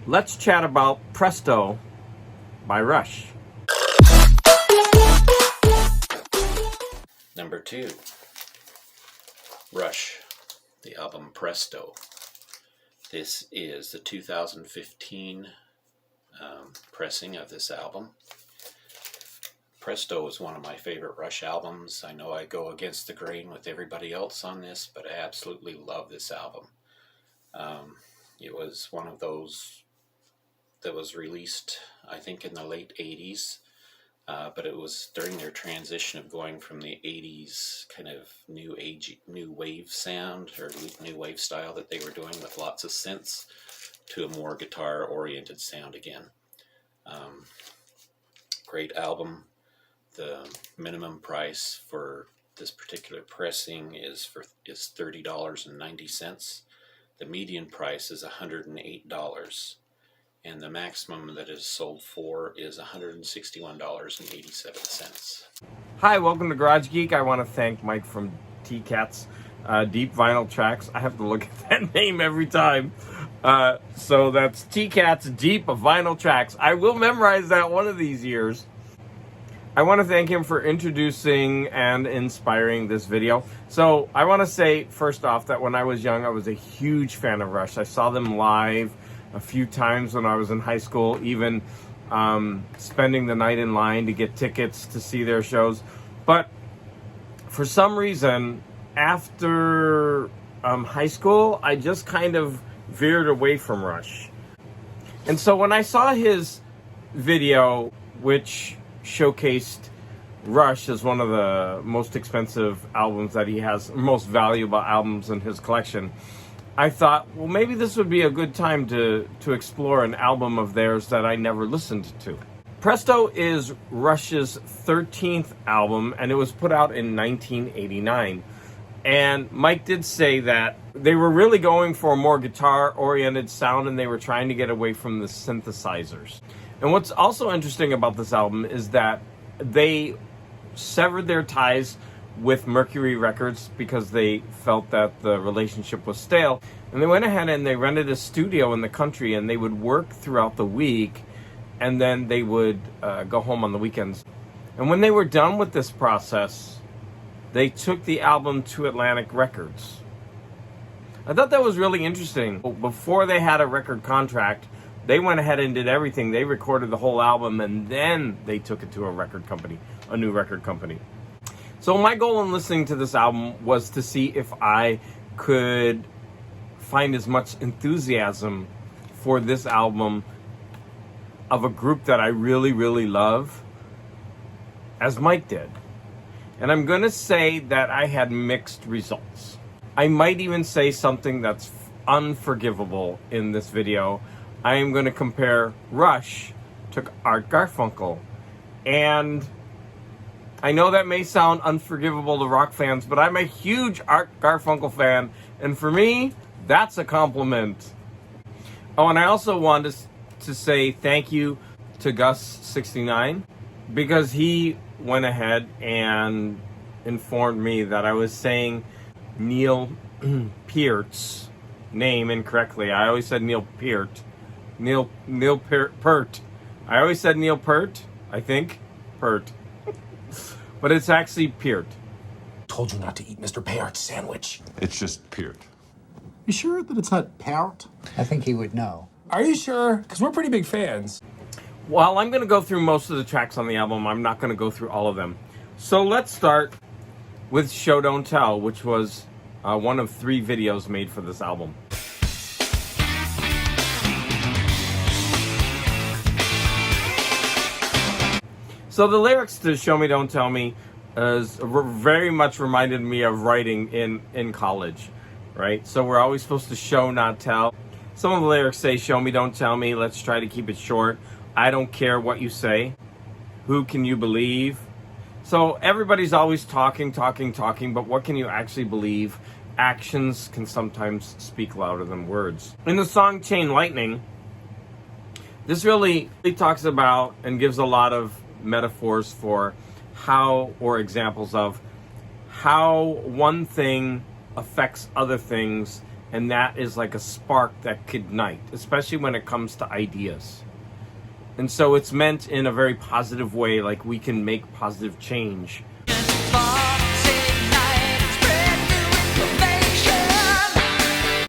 let's chat about Presto by Rush. Number 2, Rush, the album Presto. This is the 2015 pressing of this album. Presto is one of my favorite Rush albums. I know I go against the grain with everybody else on this, but I absolutely love this album. It was one of those that was released, I think, in the late 80s, but it was during their transition of going from the 80s kind of new wave sound, or new wave style that they were doing with lots of synths, to a more guitar-oriented sound again. Great album. The minimum price for this particular pressing is $30.90. The median price is $108, and the maximum that is sold for is $161.87. Hi, welcome to Garage Geek. I want to thank Mike from Tcat's Deep Vinyl Traxx. I have to look at that name every time. So that's Tcat's Deep Vinyl Traxx. I will memorize that one of these years. I want to thank him for introducing and inspiring this video. So I want to say, first off, that when I was young, I was a huge fan of Rush. I saw them live a few times when I was in high school, even spending the night in line to get tickets to see their shows. But for some reason, after high school, I just kind of veered away from Rush. And so when I saw his video, which showcased Rush as one of the most expensive albums that he has, most valuable albums in his collection, I thought, well, maybe this would be a good time to explore an album of theirs that I never listened to. Presto is Rush's 13th album, and it was put out in 1989. And Mike did say that they were really going for a more guitar-oriented sound, and they were trying to get away from the synthesizers. And what's also interesting about this album is that they severed their ties with Mercury Records because they felt that the relationship was stale. And they went ahead and they rented a studio in the country, and they would work throughout the week, and then they would go home on the weekends. And when they were done with this process, they took the album to Atlantic Records. I thought that was really interesting. Before they had a record contract, they went ahead and did everything. They recorded the whole album, and then they took it to a record company, a new record company. So my goal in listening to this album was to see if I could find as much enthusiasm for this album of a group that I really, really love as Mike did. And I'm going to say that I had mixed results. I might even say something that's unforgivable in this video. I am going to compare Rush to Art Garfunkel. And I know that may sound unforgivable to rock fans, but I'm a huge Art Garfunkel fan. And for me, that's a compliment. Oh, and I also wanted to say thank you to Gus69, because he went ahead and informed me that I was saying Neil Peart's name incorrectly. I always said Neil Peart. Neil Peart. I always said Neil Peart, I think. Peart. But it's actually Peart. Told you not to eat Mr. Peart's sandwich. It's just Peart. You sure that it's not Peart? I think he would know. Are you sure? Because we're pretty big fans. Well, I'm going to go through most of the tracks on the album. I'm not going to go through all of them. So let's start with Show Don't Tell, which was one of 3 videos made for this album. So the lyrics to Show Me Don't Tell Me very much reminded me of writing in college, right? So we're always supposed to show, not tell. Some of the lyrics say, show me, don't tell me, let's try to keep it short. I don't care what you say. Who can you believe? So everybody's always talking, but what can you actually believe? Actions can sometimes speak louder than words. In the song Chain Lightning, this really talks about and gives a lot of metaphors for how, or examples of how one thing affects other things And that is like a spark that could ignite, especially when it comes to ideas. And so it's meant in a very positive way, like we can make positive change.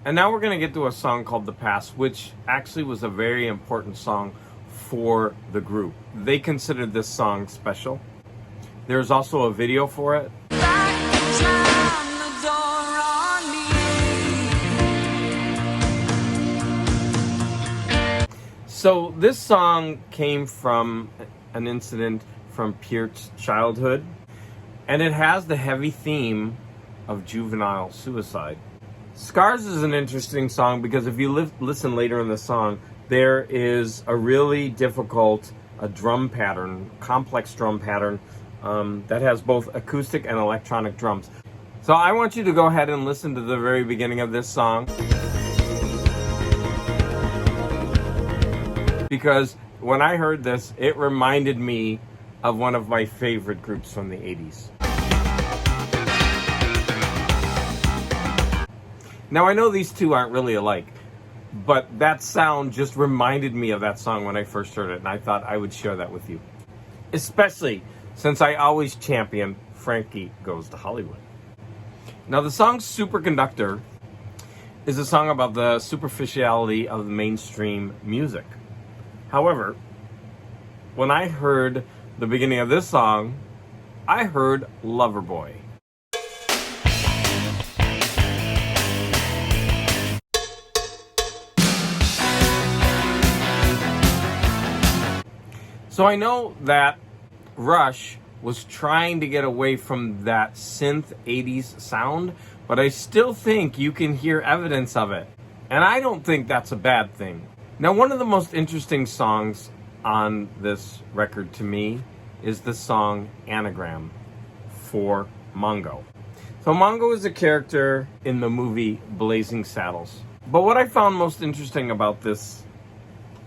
And now we're going to get to a song called The Past, which actually was a very important song for the group. They considered this song special. There's also a video for it. So this song came from an incident from Pierre's childhood, and it has the heavy theme of juvenile suicide. Scars is an interesting song because if you listen later in the song, there is a really difficult drum pattern, complex drum pattern that has both acoustic and electronic drums. So I want you to go ahead and listen to the very beginning of this song, because when I heard this, it reminded me of one of my favorite groups from the 80s. Now, I know these two aren't really alike, but that sound just reminded me of that song when I first heard it, and I thought I would share that with you. Especially since I always champion Frankie Goes to Hollywood. Now, the song Superconductor is a song about the superficiality of the mainstream music. However, when I heard the beginning of this song, I heard Loverboy. So I know that Rush was trying to get away from that synth 80s sound, but I still think you can hear evidence of it. And I don't think that's a bad thing. Now, one of the most interesting songs on this record to me is the song Anagram for Mongo. So Mongo is a character in the movie Blazing Saddles. But what I found most interesting about this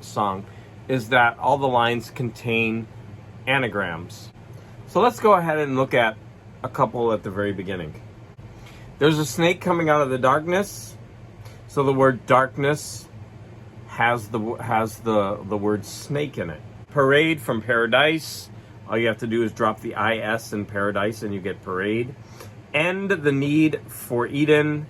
song is that all the lines contain anagrams. So let's go ahead and look at a couple at the very beginning. There's a snake coming out of the darkness. So the word darkness has the word snake in it. Parade from Paradise. All you have to do is drop the IS in Paradise and you get parade. End the need for Eden.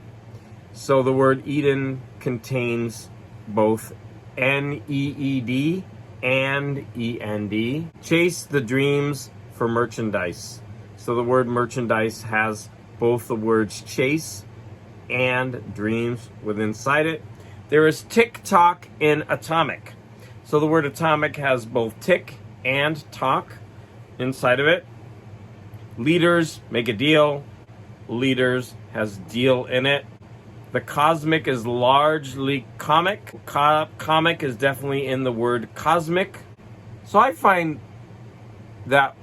So the word Eden contains both NEED and END. Chase the dreams for merchandise. So the word merchandise has both the words chase and dreams within inside it. There is tick tock in atomic. So the word atomic has both tick and talk inside of it. Leaders make a deal. Leaders has deal in it. The cosmic is largely comic. Comic is definitely in the word cosmic. So I find that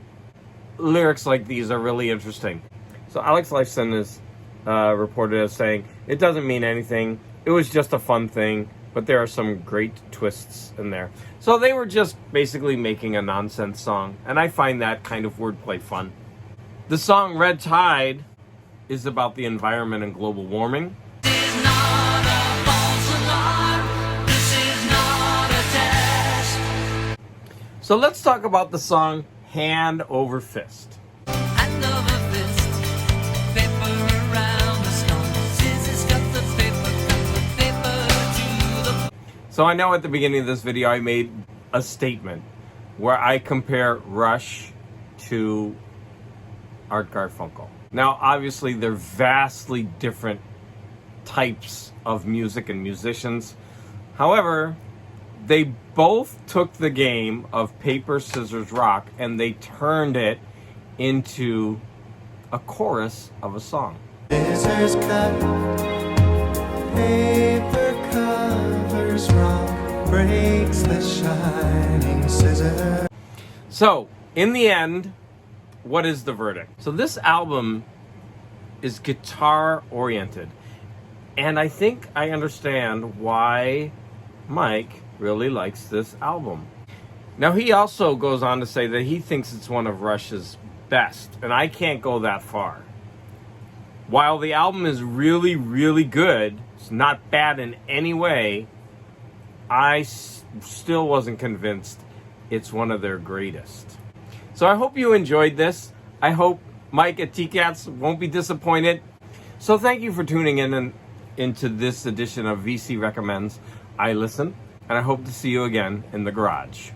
lyrics like these are really interesting. So Alex Lifeson is reported as saying, it doesn't mean anything. It was just a fun thing, but there are some great twists in there. So they were just basically making a nonsense song, and I find that kind of wordplay fun. The song Red Tide is about the environment and global warming. So let's talk about the song Hand Over Fist. Hand over fist, paper around the stone, scissors cut the paper to the... So I know at the beginning of this video I made a statement where I compare Rush to Art Garfunkel. Now obviously they're vastly different types of music and musicians. However, they both took the game of paper, scissors, rock, and they turned it into a chorus of a song. Scissors cut, paper covers rock, breaks the shining scissor. So, in the end, what is the verdict? So this album is guitar-oriented, and I think I understand why Mike really likes this album. Now, he also goes on to say that he thinks it's one of Rush's best, and I can't go that far. while the album is really, really good, it's not bad in any way, I still wasn't convinced it's one of their greatest. So I hope you enjoyed this. I hope Mike at Tcats won't be disappointed. So thank you for tuning in into this edition of VC Recommends. I listen, and I hope to see you again in the garage.